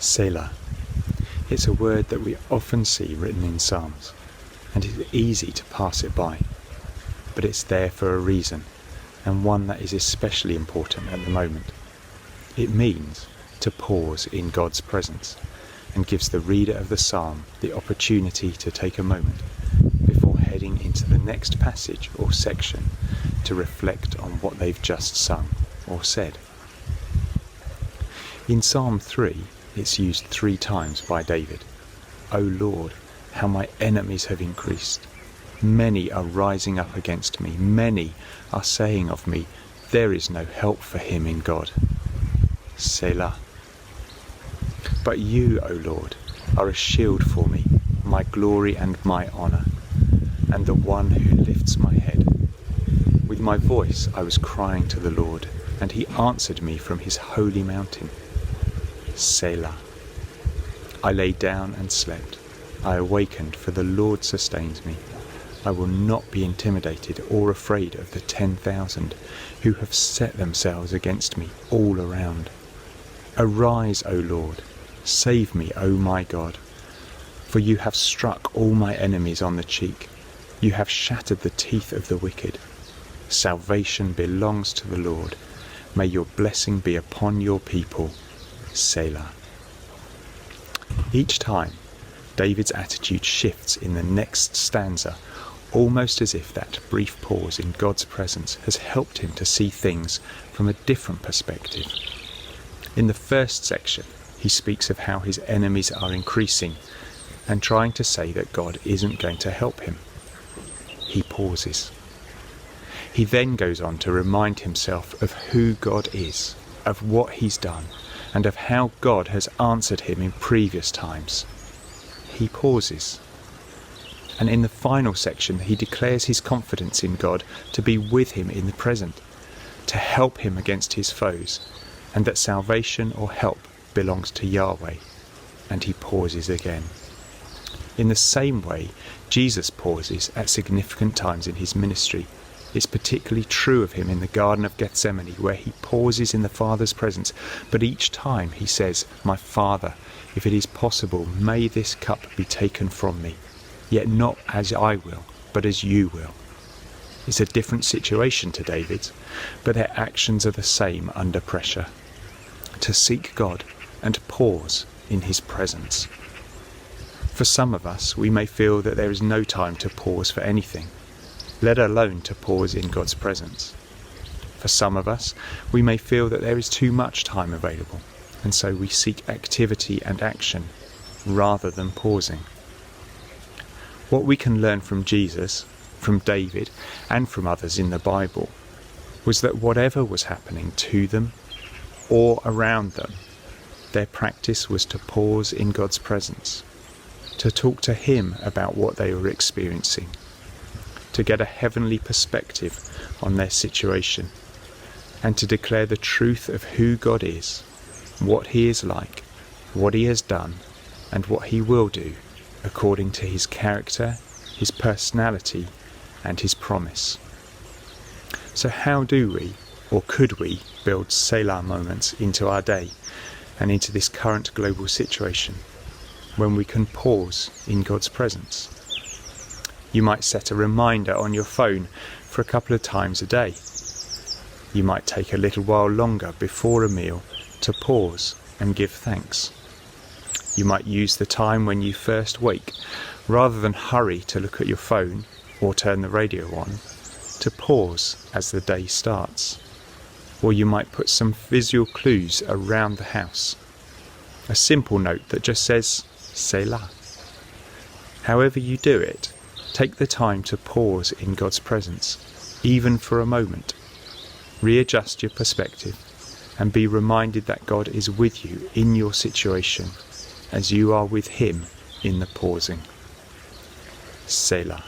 Selah. It's a word that we often see written in Psalms, and it's easy to pass it by. But it's there for a reason, and one that is especially important at the moment. It means to pause in God's presence, and gives the reader of the psalm the opportunity to take a moment before heading into the next passage or section to reflect on what they've just sung or said. In Psalm 3, it's used 3 times by David. O Lord, how my enemies have increased. Many are rising up against me. Many are saying of me, there is no help for him in God. Selah. But you, O Lord, are a shield for me, my glory and my honour, and the one who lifts my head. With my voice I was crying to the Lord, and he answered me from his holy mountain. Selah. I lay down and slept. I awakened, for the Lord sustains me. I will not be intimidated or afraid of the 10,000 who have set themselves against me all around. Arise, O Lord, save me, O my God, for you have struck all my enemies on the cheek. You have shattered the teeth of the wicked. Salvation belongs to the Lord. May your blessing be upon your people. Selah. Each time, David's attitude shifts in the next stanza, almost as if that brief pause in God's presence has helped him to see things from a different perspective. In the first section, he speaks of how his enemies are increasing and trying to say that God isn't going to help him. He pauses. He then goes on to remind himself of who God is, of what he's done, and of how God has answered him in previous times. He pauses. And in the final section, he declares his confidence in God to be with him in the present, to help him against his foes, and that salvation or help belongs to Yahweh. And he pauses again. In the same way, Jesus pauses at significant times in his ministry. It's particularly true of him in the Garden of Gethsemane, where he pauses in the Father's presence, but each time he says, My Father, if it is possible, may this cup be taken from me, yet not as I will, but as you will. It's a different situation to David's, but their actions are the same under pressure. To seek God and pause in his presence. For some of us, we may feel that there is no time to pause for anything, let alone to pause in God's presence. For some of us, we may feel that there is too much time available, and so we seek activity and action rather than pausing. What we can learn from Jesus, from David, and from others in the Bible was that whatever was happening to them or around them, their practice was to pause in God's presence, to talk to Him about what they were experiencing, to get a heavenly perspective on their situation, and to declare the truth of who God is, what He is like, what He has done, and what He will do, according to His character, His personality, and His promise. So how do we, or could we, build Selah moments into our day and into this current global situation, when we can pause in God's presence? You might set a reminder on your phone for a couple of times a day. You might take a little while longer before a meal to pause and give thanks. You might use the time when you first wake, rather than hurry to look at your phone or turn the radio on, to pause as the day starts. Or you might put some visual clues around the house. A simple note that just says, Selah. However you do it, take the time to pause in God's presence, even for a moment. Readjust your perspective and be reminded that God is with you in your situation as you are with Him in the pausing. Selah.